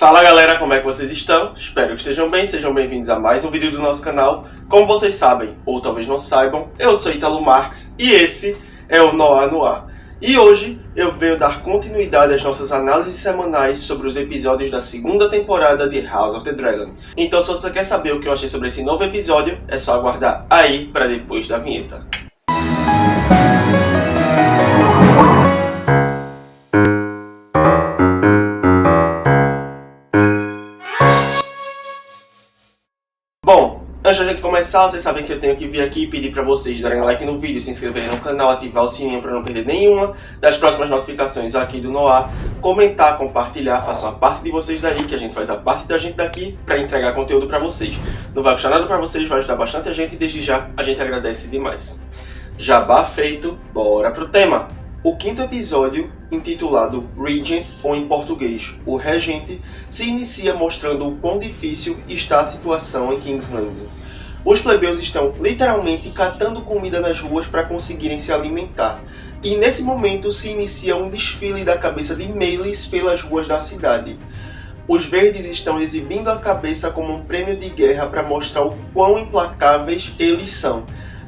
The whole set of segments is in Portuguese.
Fala galera, como é que vocês estão? Espero que estejam bem, sejam bem-vindos a mais um vídeo do nosso canal. Como vocês sabem, ou talvez não saibam, eu sou Ítalo Marques e esse é o Noir no Ar. E hoje eu venho dar continuidade às nossas análises semanais sobre os episódios da segunda temporada de House of the Dragon. Então se você quer saber o que eu achei sobre esse novo episódio, é só aguardar aí para depois da vinheta. Bom, antes da gente começar, vocês sabem que eu tenho que vir aqui e pedir para vocês darem like no vídeo, se inscreverem no canal, ativar o sininho para não perder nenhuma das próximas notificações aqui do Noir, comentar, compartilhar, façam a parte de vocês daí, que a gente faz a parte da gente daqui para entregar conteúdo para vocês. Não vai custar nada para vocês, vai ajudar bastante a gente e desde já a gente agradece demais. Jabá feito, bora pro tema! O quinto episódio, intitulado Regent, ou em português, O Regente, se inicia mostrando o quão difícil está a situação em King's Landing. Os plebeus estão literalmente catando comida nas ruas para conseguirem se alimentar. E nesse momento se inicia um desfile da cabeça de Meleys pelas ruas da cidade. Os verdes estão exibindo a cabeça como um prêmio de guerra para mostrar o quão implacáveis eles são.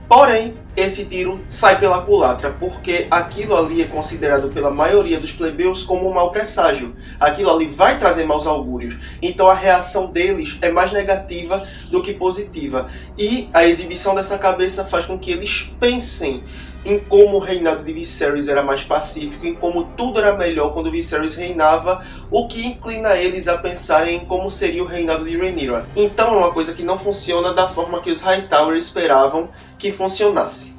Porém, esse tiro sai pela culatra, porque aquilo ali é considerado pela maioria dos plebeus como um mau presságio. Aquilo ali vai trazer maus augúrios. Então a reação deles é mais negativa do que positiva. E a exibição dessa cabeça faz com que eles pensem em como o reinado de Viserys era mais pacífico, em como tudo era melhor quando Viserys reinava, o que inclina eles a pensarem em como seria o reinado de Rhaenyra. Então é uma coisa que não funciona da forma que os Hightower esperavam que funcionasse.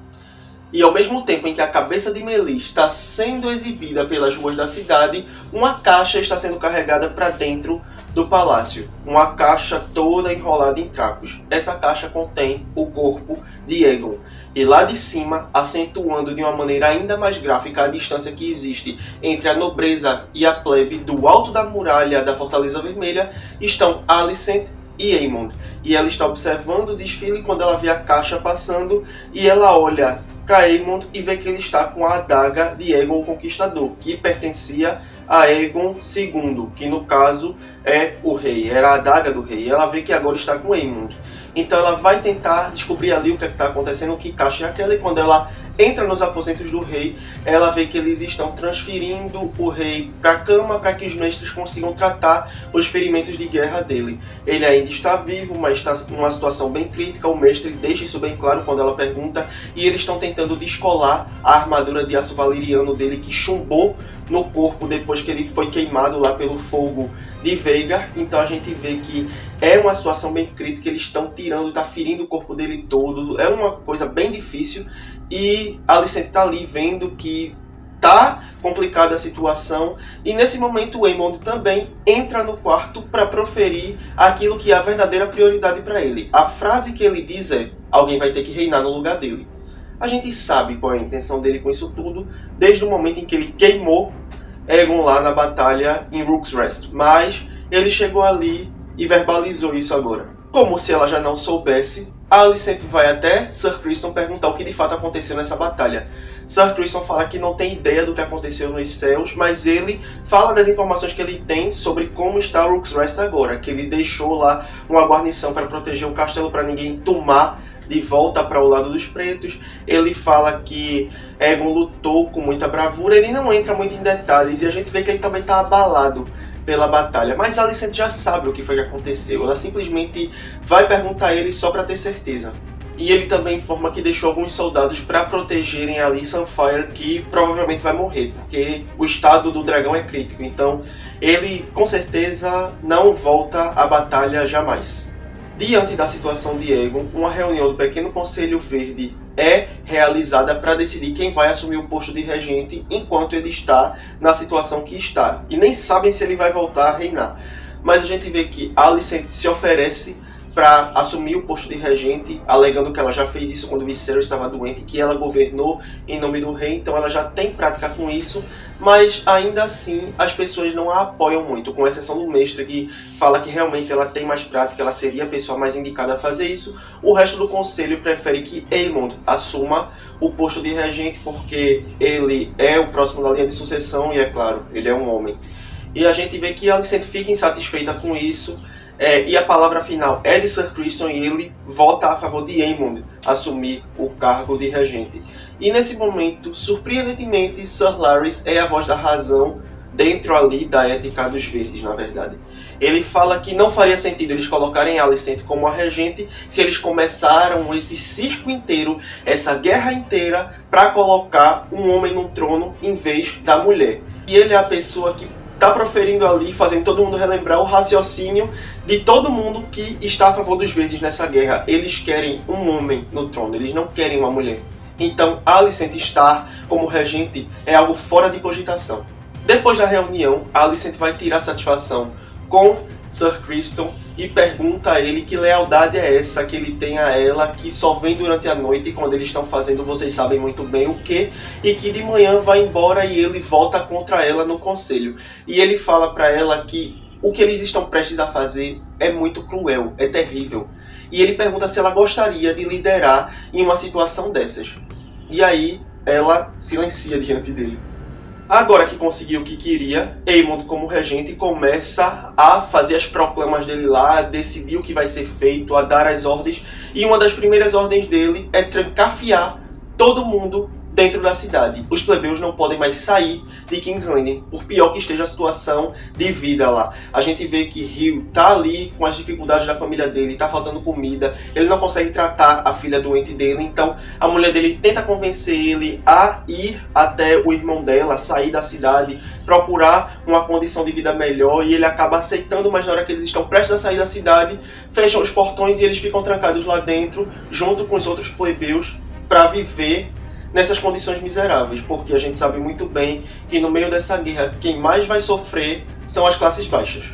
E ao mesmo tempo em que a cabeça de Meleys está sendo exibida pelas ruas da cidade, uma caixa está sendo carregada para dentro do palácio. Uma caixa toda enrolada em trapos. Essa caixa contém o corpo de Aegon. E lá de cima, acentuando de uma maneira ainda mais gráfica a distância que existe entre a nobreza e a plebe do alto da muralha da Fortaleza Vermelha, estão Alicent e Aemond. E ela está observando o desfile quando ela vê a caixa passando e ela olha para Aemond e vê que ele está com a adaga de Aegon o Conquistador, que pertencia a Aegon II, que no caso é o rei, era a adaga do rei. Ela vê que agora está com Aemond. Então ela vai tentar descobrir ali o que está acontecendo, que caixa é aquela, e quando ela entra nos aposentos do rei, ela vê que eles estão transferindo o rei para a cama para que os mestres consigam tratar os ferimentos de guerra dele. Ele ainda está vivo, mas está numa situação bem crítica, o mestre deixa isso bem claro quando ela pergunta, e eles estão tentando descolar a armadura de aço valeriano dele que chumbou no corpo depois que ele foi queimado lá pelo fogo de Vhagar. Então a gente vê que é uma situação bem crítica, eles estão tirando, está ferindo o corpo dele todo, é uma coisa bem difícil. E a Alicent está ali vendo que tá complicada a situação, e nesse momento o Aemond também entra no quarto para proferir aquilo que é a verdadeira prioridade para ele. A frase que ele diz é: alguém vai ter que reinar no lugar dele. A gente sabe qual é a intenção dele com isso tudo, desde o momento em que ele queimou Aegon lá na batalha em Rook's Rest, mas ele chegou ali e verbalizou isso agora. Como se ela já não soubesse, a Alicent vai até Sir Criston perguntar o que de fato aconteceu nessa batalha. Sir Criston fala que não tem ideia do que aconteceu nos céus, mas ele fala das informações que ele tem sobre como está Rook's Rest agora, que ele deixou lá uma guarnição para proteger o castelo para ninguém tomar de volta para o lado dos pretos. Ele fala que Aegon lutou com muita bravura, ele não entra muito em detalhes e a gente vê que ele também está abalado pela batalha, mas a Alicent já sabe o que foi que aconteceu, ela simplesmente vai perguntar a ele só para ter certeza. E ele também informa que deixou alguns soldados para protegerem a Lee Sunfire, que provavelmente vai morrer, porque o estado do dragão é crítico, então ele com certeza não volta à batalha jamais. Diante da situação de Aegon, uma reunião do Pequeno Conselho Verde é realizada para decidir quem vai assumir o posto de regente enquanto ele está na situação que está. E nem sabem se ele vai voltar a reinar. Mas a gente vê que Alicent se oferece para assumir o posto de regente, alegando que ela já fez isso quando Viserys estava doente, que ela governou em nome do rei, então ela já tem prática com isso, mas ainda assim as pessoas não a apoiam muito, com exceção do mestre, que fala que realmente ela tem mais prática, ela seria a pessoa mais indicada a fazer isso. O resto do conselho prefere que Aemond assuma o posto de regente, porque ele é o próximo da linha de sucessão e, é claro, ele é um homem. E a gente vê que a Alicent fica insatisfeita com isso, e a palavra final é de Sir Criston e ele vota a favor de Aemond assumir o cargo de regente. E nesse momento, surpreendentemente, Sir Larys é a voz da razão dentro ali da ética dos verdes, na verdade. Ele fala que não faria sentido eles colocarem Alicent como a regente se eles começaram esse circo inteiro, essa guerra inteira, para colocar um homem no trono em vez da mulher. E ele é a pessoa que está proferindo ali, fazendo todo mundo relembrar o raciocínio de todo mundo que está a favor dos verdes nessa guerra. Eles querem um homem no trono, eles não querem uma mulher. Então, Alicent estar como regente é algo fora de cogitação. Depois da reunião, Alicent vai tirar satisfação com Sir Criston e pergunta a ele que lealdade é essa que ele tem a ela, que só vem durante a noite quando eles estão fazendo vocês sabem muito bem o que, e que de manhã vai embora e ele volta contra ela no conselho. E ele fala para ela que o que eles estão prestes a fazer é muito cruel, é terrível. E ele pergunta se ela gostaria de liderar em uma situação dessas. E aí ela silencia diante dele. Agora que conseguiu o que queria, Aemond como regente começa a fazer as proclamas dele lá, a decidir o que vai ser feito, a dar as ordens. E uma das primeiras ordens dele é trancafiar todo mundo dentro da cidade. Os plebeus não podem mais sair de King's Landing, por pior que esteja a situação de vida lá. A gente vê que Hugh tá ali com as dificuldades da família dele, tá faltando comida, ele não consegue tratar a filha doente dele, então a mulher dele tenta convencer ele a ir até o irmão dela, sair da cidade, procurar uma condição de vida melhor, e ele acaba aceitando, mas na hora que eles estão prestes a sair da cidade, fecham os portões e eles ficam trancados lá dentro, junto com os outros plebeus, para viver nessas condições miseráveis, porque a gente sabe muito bem que no meio dessa guerra quem mais vai sofrer são as classes baixas.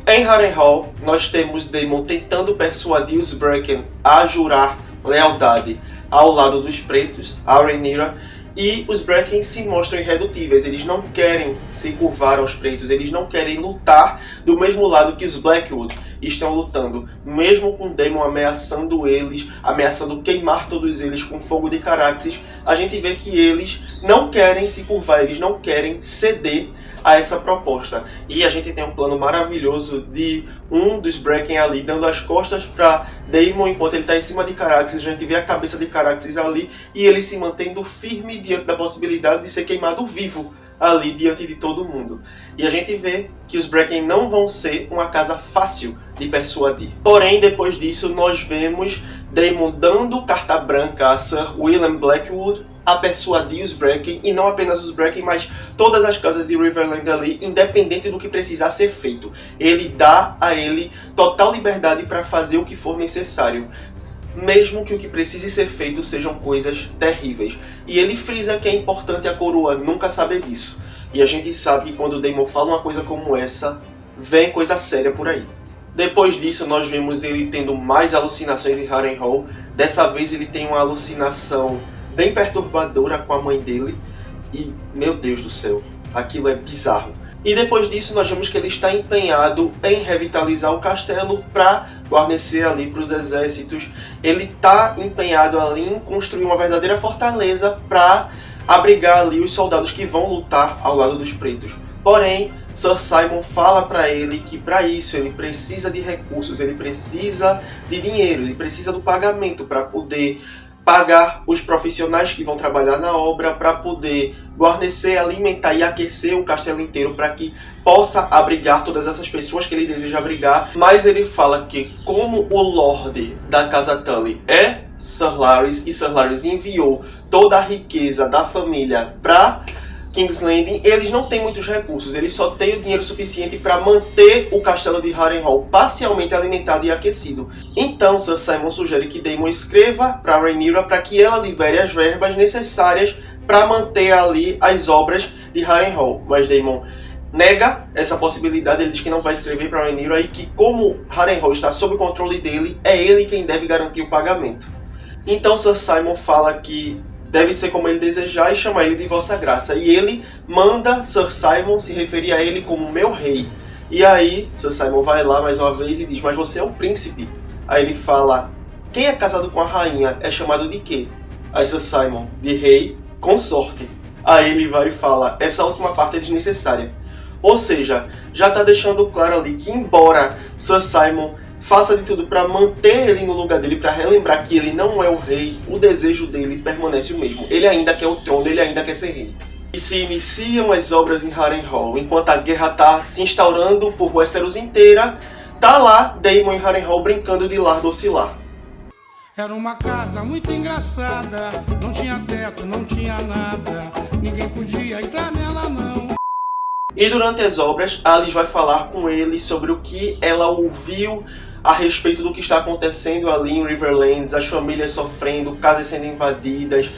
Em Harrenhal, nós temos Daemon tentando persuadir os Bracken a jurar lealdade ao lado dos pretos, a Rhaenyra, e os Bracken se mostram irredutíveis. Eles não querem se curvar aos pretos, eles não querem lutar do mesmo lado que os Blackwood estão lutando, mesmo com Daemon ameaçando eles, ameaçando queimar todos eles com fogo de Caraxes. A gente vê que eles não querem se curvar, eles não querem ceder a essa proposta. E a gente tem um plano maravilhoso de um dos Bracken ali dando as costas para Daemon enquanto ele está em cima de Caraxes. A gente vê a cabeça de Caraxes ali e ele se mantendo firme diante da possibilidade de ser queimado vivo ali diante de todo mundo. E a gente vê que os Bracken não vão ser uma casa fácil de persuadir. Porém, depois disso, nós vemos Daemon dando carta branca a Sir William Blackwood a persuadir os Bracken, e não apenas os Bracken, mas todas as casas de Riverland ali, independente do que precisar ser feito. Ele dá a ele total liberdade para fazer o que for necessário, mesmo que o que precise ser feito sejam coisas terríveis. E ele frisa que é importante a coroa nunca saber disso. E a gente sabe que quando o Daemon fala uma coisa como essa, vem coisa séria por aí. Depois disso, nós vemos ele tendo mais alucinações em Harrenhal. Dessa vez ele tem uma alucinação bem perturbadora com a mãe dele. E, meu Deus do céu, aquilo é bizarro. E depois disso nós vemos que ele está empenhado em revitalizar o castelo para guarnecer ali para os exércitos. Ele está empenhado ali em construir uma verdadeira fortaleza para abrigar ali os soldados que vão lutar ao lado dos pretos. Porém, Sir Simon fala para ele que para isso ele precisa de recursos, ele precisa de dinheiro, ele precisa do pagamento para poder pagar os profissionais que vão trabalhar na obra, para poder guarnecer, alimentar e aquecer o castelo inteiro para que possa abrigar todas essas pessoas que ele deseja abrigar. Mas ele fala que como o Lorde da Casa Tully é Sir Larys, e Sir Larys enviou toda a riqueza da família para King's Landing, eles não têm muitos recursos, eles só têm o dinheiro suficiente para manter o castelo de Harrenhal parcialmente alimentado e aquecido. Então Sir Simon sugere que Daemon escreva para Rhaenyra para que ela libere as verbas necessárias para manter ali as obras de Harrenhal. Mas Daemon nega essa possibilidade, ele diz que não vai escrever para Rhaenyra e que como Harrenhal está sob o controle dele, é ele quem deve garantir o pagamento. Então Sir Simon fala que deve ser como ele desejar e chamar ele de Vossa Graça. E ele manda Sir Simon se referir a ele como meu rei. E aí Sir Simon vai lá mais uma vez e diz, mas você é o príncipe. Aí ele fala, quem é casado com a rainha é chamado de quê? Aí Sir Simon, de rei consorte. Aí ele vai e fala, essa última parte é desnecessária. Ou seja, já está deixando claro ali que embora Sir Simon faça de tudo para manter ele no lugar dele, para relembrar que ele não é o rei, o desejo dele permanece o mesmo. Ele ainda quer o trono, ele ainda quer ser rei. E se iniciam as obras em Harrenhal, enquanto a guerra está se instaurando por Westeros inteira, tá lá Daemon e Harrenhal brincando de lar docilar. Era uma casa muito engraçada, não tinha teto, não tinha nada, ninguém podia entrar nela não. E durante as obras, Alice vai falar com ele sobre o que ela ouviu a respeito do que está acontecendo ali em Riverlands, as famílias sofrendo, casas sendo invadidas,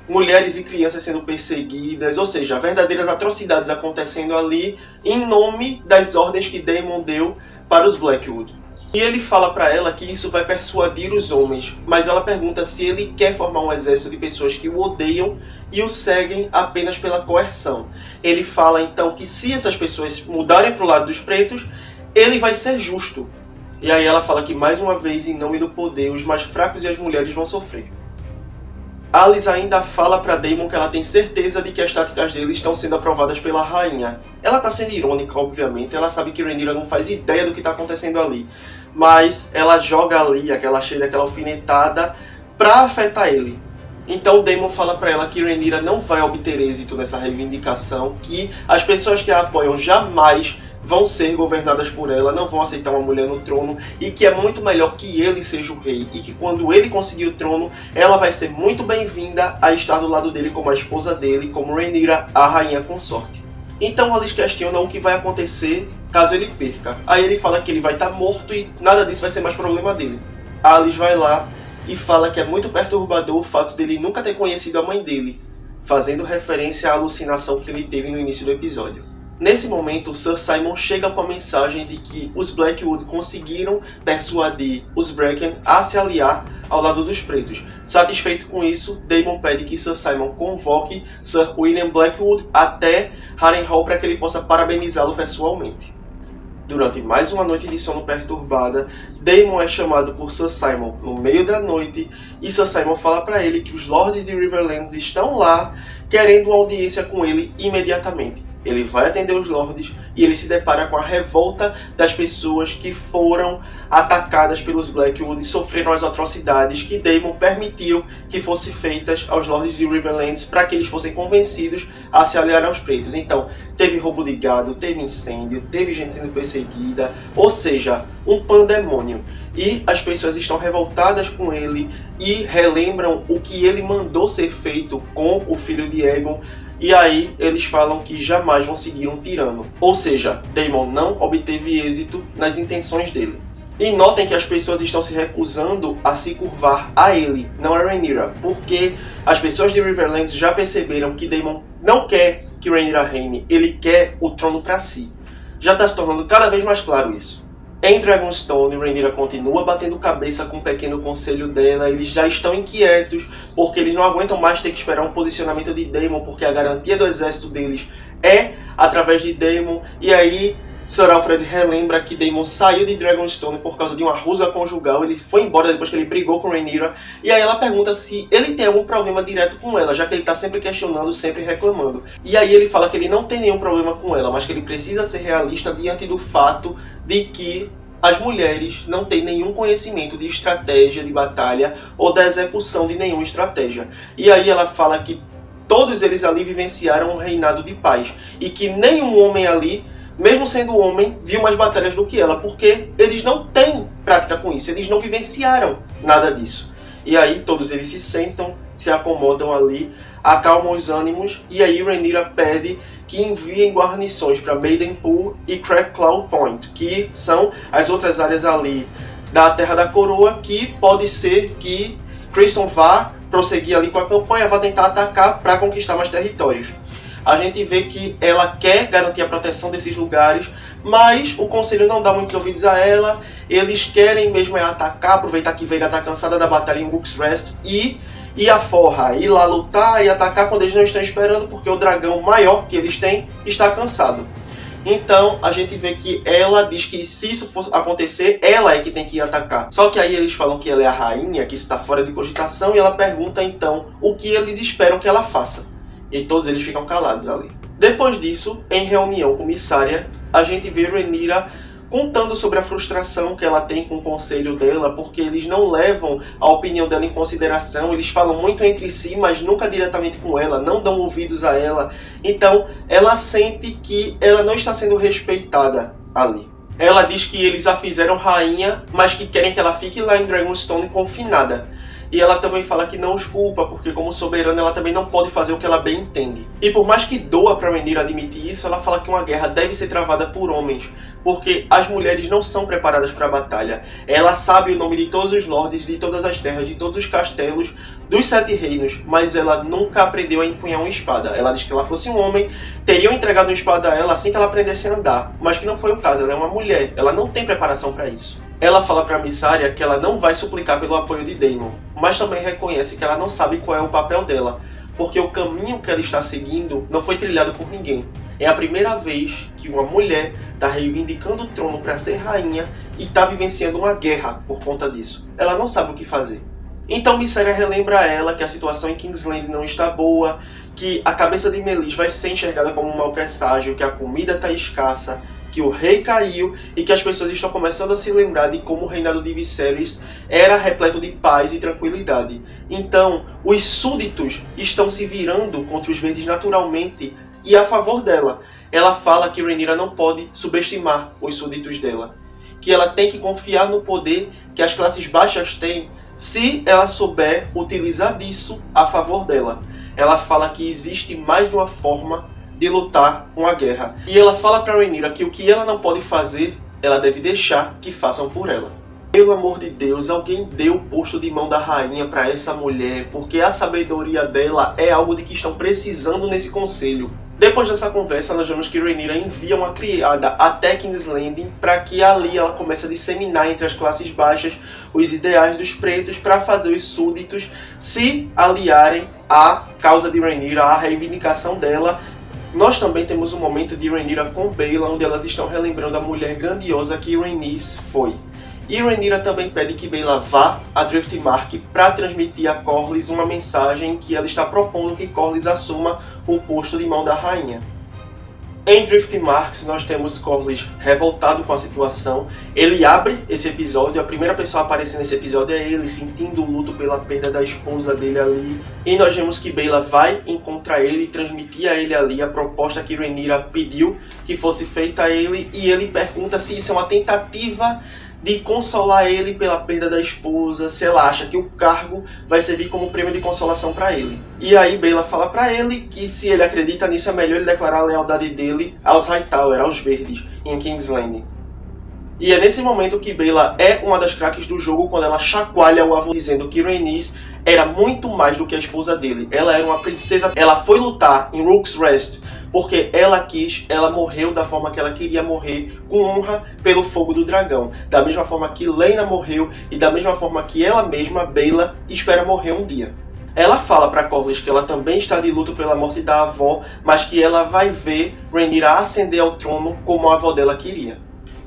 mulheres e crianças sendo perseguidas, ou seja, verdadeiras atrocidades acontecendo ali em nome das ordens que Daemon deu para os Blackwood. E ele fala para ela que isso vai persuadir os homens, mas ela pergunta se ele quer formar um exército de pessoas que o odeiam e o seguem apenas pela coerção. Ele fala então que se essas pessoas mudarem para o lado dos pretos, ele vai ser justo. E aí ela fala que mais uma vez, em nome do poder, os mais fracos e as mulheres vão sofrer. Alice ainda fala para Daemon que ela tem certeza de que as táticas dele estão sendo aprovadas pela rainha. Ela está sendo irônica, obviamente, ela sabe que Rhaenyra não faz ideia do que está acontecendo ali. Mas ela joga ali, aquela cheia daquela alfinetada, para afetar ele. Então Daemon fala para ela que Rhaenyra não vai obter êxito nessa reivindicação, que as pessoas que a apoiam jamais vão ser governadas por ela, não vão aceitar uma mulher no trono, e que é muito melhor que ele seja o rei, e que quando ele conseguir o trono, ela vai ser muito bem-vinda a estar do lado dele como a esposa dele, como Rhaenyra, a rainha consorte. Então Alice questiona o que vai acontecer caso ele perca. Aí ele fala que ele vai estar morto e nada disso vai ser mais problema dele. A Alice vai lá e fala que é muito perturbador o fato dele nunca ter conhecido a mãe dele, fazendo referência à alucinação que ele teve no início do episódio. Nesse momento, Sir Simon chega com a mensagem de que os Blackwood conseguiram persuadir os Bracken a se aliar ao lado dos pretos. Satisfeito com isso, Daemon pede que Sir Simon convoque Sir William Blackwood até Harrenhal para que ele possa parabenizá-lo pessoalmente. Durante mais uma noite de sono perturbada, Daemon é chamado por Sir Simon no meio da noite e Sir Simon fala para ele que os Lords de Riverlands estão lá querendo uma audiência com ele imediatamente. Ele vai atender os Lords e ele se depara com a revolta das pessoas que foram atacadas pelos Blackwood e sofreram as atrocidades que Daemon permitiu que fossem feitas aos Lords de Riverlands para que eles fossem convencidos a se aliar aos pretos. Então, teve roubo de gado, teve incêndio, teve gente sendo perseguida, ou seja, um pandemônio. E as pessoas estão revoltadas com ele e relembram o que ele mandou ser feito com o filho de Aegon. E aí eles falam que jamais vão seguir um tirano. Ou seja, Daemon não obteve êxito nas intenções dele. E notem que as pessoas estão se recusando a se curvar a ele, não a Rhaenyra, porque as pessoas de Riverlands já perceberam que Daemon não quer que Rhaenyra reine, ele quer o trono para si. Já está se tornando cada vez mais claro isso. Em Dragonstone, Rhaenyra continua batendo cabeça com o pequeno conselho dela, eles já estão inquietos, porque eles não aguentam mais ter que esperar um posicionamento de Daemon, porque a garantia do exército deles é através de Daemon, e aí Sir Alfred relembra que Daemon saiu de Dragonstone por causa de uma rusga conjugal, ele foi embora depois que ele brigou com Rhaenyra, e aí ela pergunta se ele tem algum problema direto com ela, já que ele está sempre questionando, sempre reclamando. E aí ele fala que ele não tem nenhum problema com ela, mas que ele precisa ser realista diante do fato de que as mulheres não têm nenhum conhecimento de estratégia de batalha ou da execução de nenhuma estratégia. E aí ela fala que todos eles ali vivenciaram um reinado de paz, e que nenhum homem ali, mesmo sendo homem, viu mais batalhas do que ela, porque eles não têm prática com isso, eles não vivenciaram nada disso. E aí todos eles se sentam, se acomodam ali, acalmam os ânimos, e aí Rhaenyra pede que enviem guarnições para Maidenpool e Crackclaw Point, que são as outras áreas ali da Terra da Coroa, que pode ser que Criston vá prosseguir ali com a campanha, vá tentar atacar para conquistar mais territórios. A gente vê que ela quer garantir a proteção desses lugares, mas o conselho não dá muitos ouvidos a ela, eles querem mesmo atacar, aproveitar que Veiga está cansada da batalha em Rook's Rest e a forra, ir lá lutar e atacar quando eles não estão esperando, porque o dragão maior que eles têm está cansado. Então a gente vê que ela diz que se isso for acontecer, ela é que tem que ir atacar. Só que aí eles falam que ela é a rainha, que está fora de cogitação, e ela pergunta então o que eles esperam que ela faça. E todos eles ficam calados ali. Depois disso, em reunião com Mysaria, a gente vê Rhaenyra contando sobre a frustração que ela tem com o conselho dela, porque eles não levam a opinião dela em consideração, eles falam muito entre si, mas nunca diretamente com ela, não dão ouvidos a ela. Então, ela sente que ela não está sendo respeitada ali. Ela diz que eles a fizeram rainha, mas que querem que ela fique lá em Dragonstone confinada. E ela também fala que não os culpa, porque como soberana ela também não pode fazer o que ela bem entende. E por mais que doa para Rhaenyra admitir isso, ela fala que uma guerra deve ser travada por homens, porque as mulheres não são preparadas para a batalha. Ela sabe o nome de todos os lordes, de todas as terras, de todos os castelos, dos 7 reinos, mas ela nunca aprendeu a empunhar uma espada. Ela diz que ela fosse um homem, teriam entregado uma espada a ela assim que ela aprendesse a andar, mas que não foi o caso, ela é uma mulher, ela não tem preparação para isso. Ela fala para Mysaria que ela não vai suplicar pelo apoio de Daemon, mas também reconhece que ela não sabe qual é o papel dela, porque o caminho que ela está seguindo não foi trilhado por ninguém. É a primeira vez que uma mulher está reivindicando o trono para ser rainha e está vivenciando uma guerra por conta disso. Ela não sabe o que fazer. Então Mysaria relembra a ela que a situação em King's Landing não está boa, que a cabeça de Meleys vai ser enxergada como um mau presságio, que a comida está escassa, que o rei caiu e que as pessoas estão começando a se lembrar de como o reinado de Viserys era repleto de paz e tranquilidade. Então, os súditos estão se virando contra os verdes naturalmente e a favor dela. Ela fala que Rhaenyra não pode subestimar os súditos dela, que ela tem que confiar no poder que as classes baixas têm se ela souber utilizar disso a favor dela. Ela fala que existe mais de uma forma de lutar com a guerra. E ela fala para Rhaenyra que o que ela não pode fazer, ela deve deixar que façam por ela. Pelo amor de Deus, alguém dê o posto de mão da rainha para essa mulher, porque a sabedoria dela é algo de que estão precisando nesse conselho. Depois dessa conversa, nós vemos que Rhaenyra envia uma criada até King's Landing para que ali ela comece a disseminar entre as classes baixas os ideais dos pretos para fazer os súditos se aliarem à causa de Rhaenyra, à reivindicação dela. Nós também temos um momento de Rhaenyra com Baela, onde elas estão relembrando a mulher grandiosa que Rhaenys foi. E Rhaenyra também pede que Baela vá a Driftmark para transmitir a Corlys uma mensagem que ela está propondo que Corlys assuma o posto de mão da rainha. Em Driftmark nós temos Corlys revoltado com a situação. Ele abre esse episódio, a primeira pessoa a aparecer nesse episódio é ele, sentindo o luto pela perda da esposa dele ali. E nós vemos que Baela vai encontrar ele e transmitir a ele ali a proposta que Rhaenyra pediu que fosse feita a ele. E ele pergunta se isso é uma tentativa de consolar ele pela perda da esposa, se ela acha que o cargo vai servir como prêmio de consolação para ele. E aí Baela fala para ele que se ele acredita nisso é melhor ele declarar a lealdade dele aos Hightower, aos Verdes, em King's Landing. E é nesse momento que Baela é uma das craques do jogo, quando ela chacoalha o avô dizendo que Rhaenys era muito mais do que a esposa dele. Ela era uma princesa, ela foi lutar em Rook's Rest porque ela quis, ela morreu da forma que ela queria morrer, com honra pelo fogo do dragão. Da mesma forma que Laena morreu e da mesma forma que ela mesma, Baela, espera morrer um dia. Ela fala para Corlys que ela também está de luto pela morte da avó, mas que ela vai ver Rhaenyra ascender ao trono como a avó dela queria.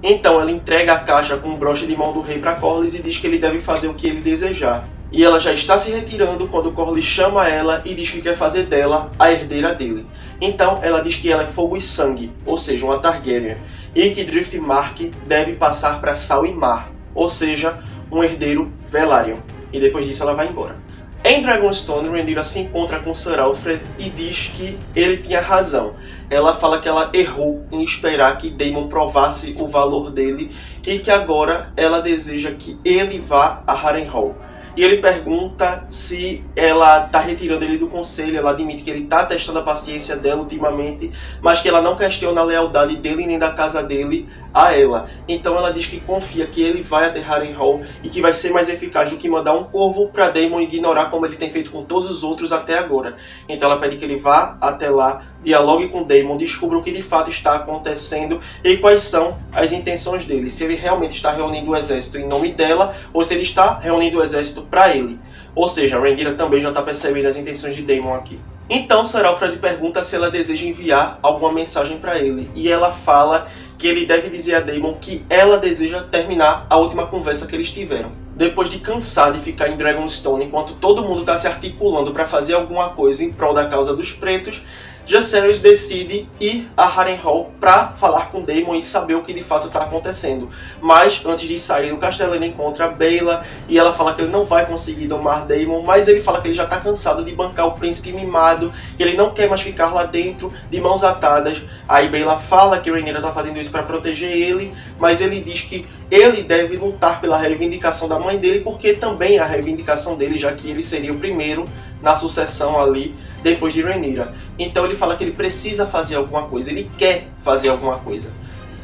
Então ela entrega a caixa com um broche de mão do rei para Corlys e diz que ele deve fazer o que ele desejar. E ela já está se retirando quando Corlys chama ela e diz que quer fazer dela a herdeira dele. Então ela diz que ela é fogo e sangue, ou seja, uma Targaryen, e que Driftmark deve passar para sal e mar, ou seja, um herdeiro Velaryon. E depois disso ela vai embora. Em Dragonstone, Rhaenyra se encontra com Ser Alfred e diz que ele tinha razão. Ela fala que ela errou em esperar que Daemon provasse o valor dele e que agora ela deseja que ele vá a Harrenhal. E ele pergunta se ela está retirando ele do conselho. Ela admite que ele está testando a paciência dela ultimamente, mas que ela não questiona a lealdade dele nem da casa dele a ela. Então ela diz que confia que ele vai até Harrenhal e que vai ser mais eficaz do que mandar um corvo para Daemon ignorar como ele tem feito com todos os outros até agora. Então ela pede que ele vá até lá, dialogue com Daemon, descubra o que de fato está acontecendo e quais são as intenções dele. Se ele realmente está reunindo o exército em nome dela ou se ele está reunindo o exército para ele. Ou seja, a Rhaenyra também já está percebendo as intenções de Daemon aqui. Então Ser Alfred pergunta se ela deseja enviar alguma mensagem para ele. E ela fala que ele deve dizer a Daemon que ela deseja terminar a última conversa que eles tiveram. Depois de cansar de ficar em Dragonstone enquanto todo mundo está se articulando para fazer alguma coisa em prol da causa dos pretos, Jacerys decide ir a Harrenhal para falar com Daemon e saber o que de fato está acontecendo. Mas antes de sair do castelo ele encontra a Baela e ela fala que ele não vai conseguir domar Daemon, mas ele fala que ele já está cansado de bancar o príncipe mimado, que ele não quer mais ficar lá dentro de mãos atadas. Aí Baela fala que Rhaenyra está fazendo isso para proteger ele, mas ele diz que ele deve lutar pela reivindicação da mãe dele, porque também é a reivindicação dele, já que ele seria o primeiro na sucessão ali depois de Rhaenyra. Então ele fala que ele precisa fazer alguma coisa, ele quer fazer alguma coisa.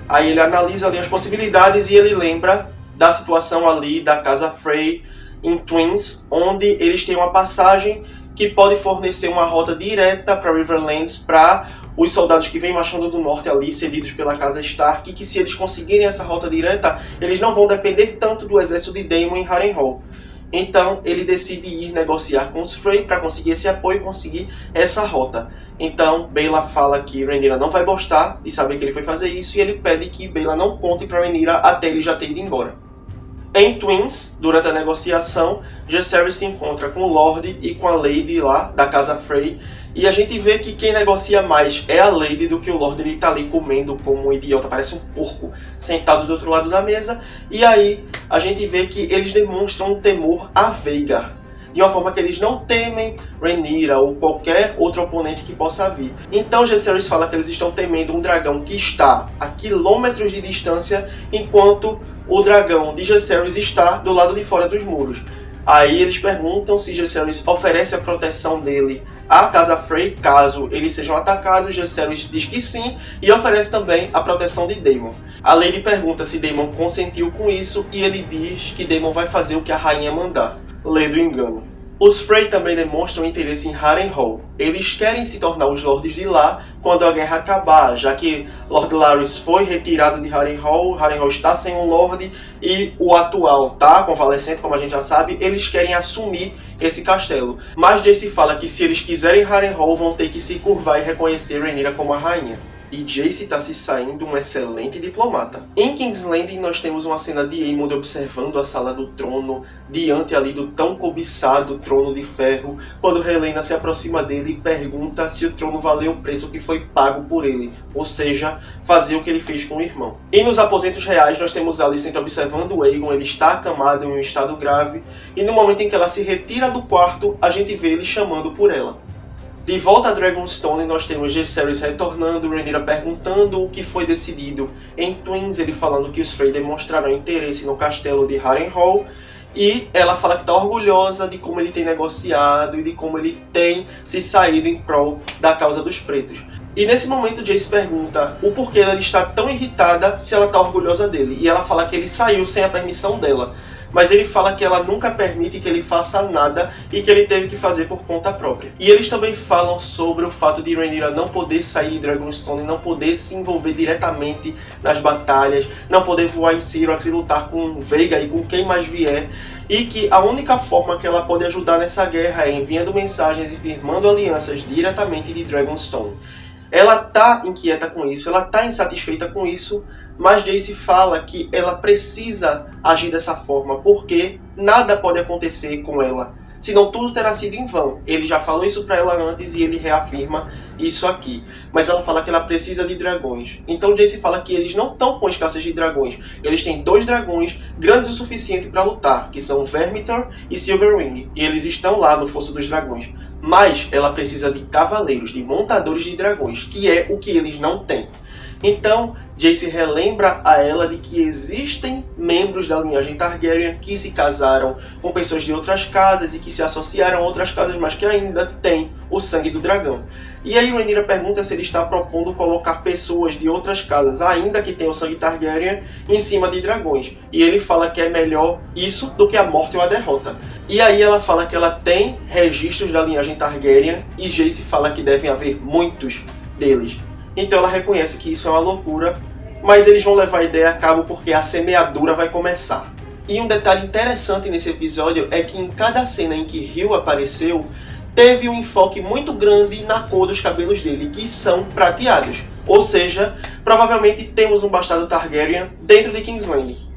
Aí ele analisa ali as possibilidades e ele lembra da situação ali da Casa Frey em Twins, onde eles têm uma passagem que pode fornecer uma rota direta para Riverlands para os soldados que vêm marchando do norte ali, cedidos pela Casa Stark, e que se eles conseguirem essa rota direta, eles não vão depender tanto do exército de Daemon em Harrenhal. Então ele decide ir negociar com os Frey para conseguir esse apoio e conseguir essa rota. Então Baela fala que Rhaenyra não vai gostar de saber que ele foi fazer isso e ele pede que Baela não conte para Rhaenyra até ele já ter ido embora. Em Twins, durante a negociação, Jacerys se encontra com o Lorde e com a Lady lá da Casa Frey. E a gente vê que quem negocia mais é a Lady do que o Lorde. Ele tá ali comendo como um idiota, parece um porco, sentado do outro lado da mesa. E aí a gente vê que eles demonstram um temor a Vhagar, de uma forma que eles não temem Rhaenyra ou qualquer outro oponente que possa vir. Então Jacerys fala que eles estão temendo um dragão que está a quilômetros de distância, enquanto o dragão de Jacerys está do lado de fora dos muros. Aí eles perguntam se Jacerys oferece a proteção dele à Casa Frey caso eles sejam atacados. Jacerys diz que sim e oferece também a proteção de Daemon. A Lady pergunta se Daemon consentiu com isso e ele diz que Daemon vai fazer o que a rainha mandar. Lê do engano. Os Frey também demonstram interesse em Harrenhal. Eles querem se tornar os lordes de lá quando a guerra acabar, já que Lord Larys foi retirado de Harrenhal, Harrenhal está sem um lorde e o atual está convalescente, como a gente já sabe. Eles querem assumir esse castelo. Mas Jace fala que se eles quiserem Harrenhal vão ter que se curvar e reconhecer Rhaenyra como a rainha. E Jace está se saindo um excelente diplomata. Em King's Landing nós temos uma cena de Aemond observando a sala do trono, diante ali do tão cobiçado trono de ferro, quando Helaena se aproxima dele e pergunta se o trono valeu o preço que foi pago por ele, ou seja, fazer o que ele fez com o irmão. E nos aposentos reais nós temos Alicent observando o Aegon. Ele está acamado em um estado grave, e no momento em que ela se retira do quarto, a gente vê ele chamando por ela. De volta a Dragonstone, nós temos Jacerys retornando, Rhaenyra perguntando o que foi decidido em Twins, ele falando que os Frey demonstraram interesse no castelo de Harrenhal, e ela fala que está orgulhosa de como ele tem negociado e de como ele tem se saído em prol da causa dos pretos. E nesse momento Jace pergunta o porquê ela está tão irritada se ela está orgulhosa dele, e ela fala que ele saiu sem a permissão dela. Mas ele fala que ela nunca permite que ele faça nada e que ele teve que fazer por conta própria. E eles também falam sobre o fato de Rhaenyra não poder sair de Dragonstone, não poder se envolver diretamente nas batalhas, não poder voar em Syrax e lutar com Vhagar e com quem mais vier, e que a única forma que ela pode ajudar nessa guerra é enviando mensagens e firmando alianças diretamente de Dragonstone. Ela tá inquieta com isso, ela tá insatisfeita com isso, mas Jace fala que ela precisa agir dessa forma, porque nada pode acontecer com ela, senão tudo terá sido em vão. Ele já falou isso para ela antes e ele reafirma isso aqui. Mas ela fala que ela precisa de dragões. Então Jace fala que eles não estão com escassez de dragões. Eles têm 2 dragões grandes o suficiente para lutar, que são Vermithor e Silverwing. E eles estão lá no Fosso dos Dragões. Mas ela precisa de cavaleiros, de montadores de dragões, que é o que eles não têm. Então Jace relembra a ela de que existem membros da linhagem Targaryen que se casaram com pessoas de outras casas e que se associaram a outras casas, mas que ainda têm o sangue do dragão. E aí Rhaenyra pergunta se ele está propondo colocar pessoas de outras casas, ainda que tenham o sangue Targaryen, em cima de dragões. E ele fala que é melhor isso do que a morte ou a derrota. E aí ela fala que ela tem registros da linhagem Targaryen e Jace fala que devem haver muitos deles. Então ela reconhece que isso é uma loucura, mas eles vão levar a ideia a cabo porque a semeadura vai começar. E um detalhe interessante nesse episódio é que em cada cena em que Hugh apareceu, teve um enfoque muito grande na cor dos cabelos dele, que são prateados. Ou seja, provavelmente temos um bastardo Targaryen dentro de King's Landing.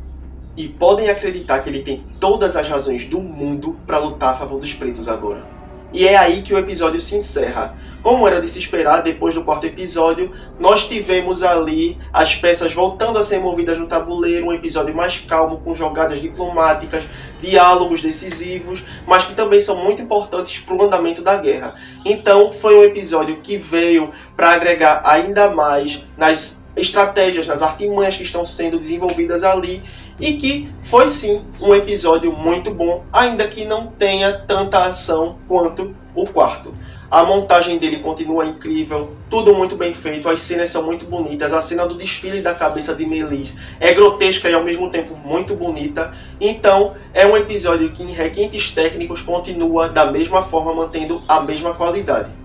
E podem acreditar que ele tem todas as razões do mundo para lutar a favor dos pretos agora. e é aí que o episódio se encerra. Como era de se esperar, depois do quarto episódio, nós tivemos ali as peças voltando a ser movidas no tabuleiro, um episódio mais calmo, com jogadas diplomáticas, diálogos decisivos, mas que também são muito importantes para o andamento da guerra. Então foi um episódio que veio para agregar ainda mais nas estratégias, nas artimanhas que estão sendo desenvolvidas ali, e que foi sim um episódio muito bom, ainda que não tenha tanta ação quanto o quarto. A montagem dele continua incrível, tudo muito bem feito, as cenas são muito bonitas, a cena do desfile da cabeça de Melis é grotesca e ao mesmo tempo muito bonita, então é um episódio que em requintes técnicos continua da mesma forma, mantendo a mesma qualidade.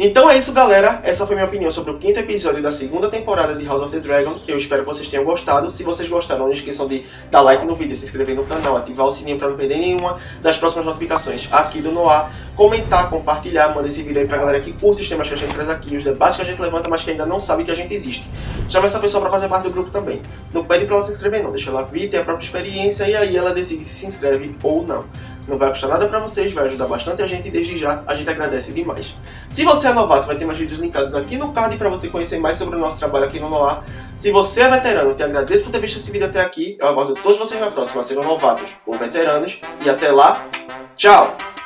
Então é isso, galera, essa foi minha opinião sobre o quinto episódio da segunda temporada de House of the Dragon. Eu espero que vocês tenham gostado. Se vocês gostaram, não esqueçam de dar like no vídeo, se inscrever no canal, ativar o sininho para não perder nenhuma das próximas notificações aqui do Noir, comentar, compartilhar, manda esse vídeo aí pra galera que curte os temas que a gente traz aqui, os debates que a gente levanta, mas que ainda não sabe que a gente existe. Chama essa pessoa para fazer parte do grupo também. Não pede para ela se inscrever não, deixa ela vir, ter a própria experiência e aí ela decide se inscreve ou não. Não vai custar nada pra vocês, vai ajudar bastante a gente e desde já a gente agradece demais. Se você é novato, vai ter mais vídeos linkados aqui no card para você conhecer mais sobre o nosso trabalho aqui no Noir. Se você é veterano, te agradeço por ter visto esse vídeo até aqui. Eu aguardo todos vocês na próxima, sejam novatos ou veteranos. E até lá, tchau!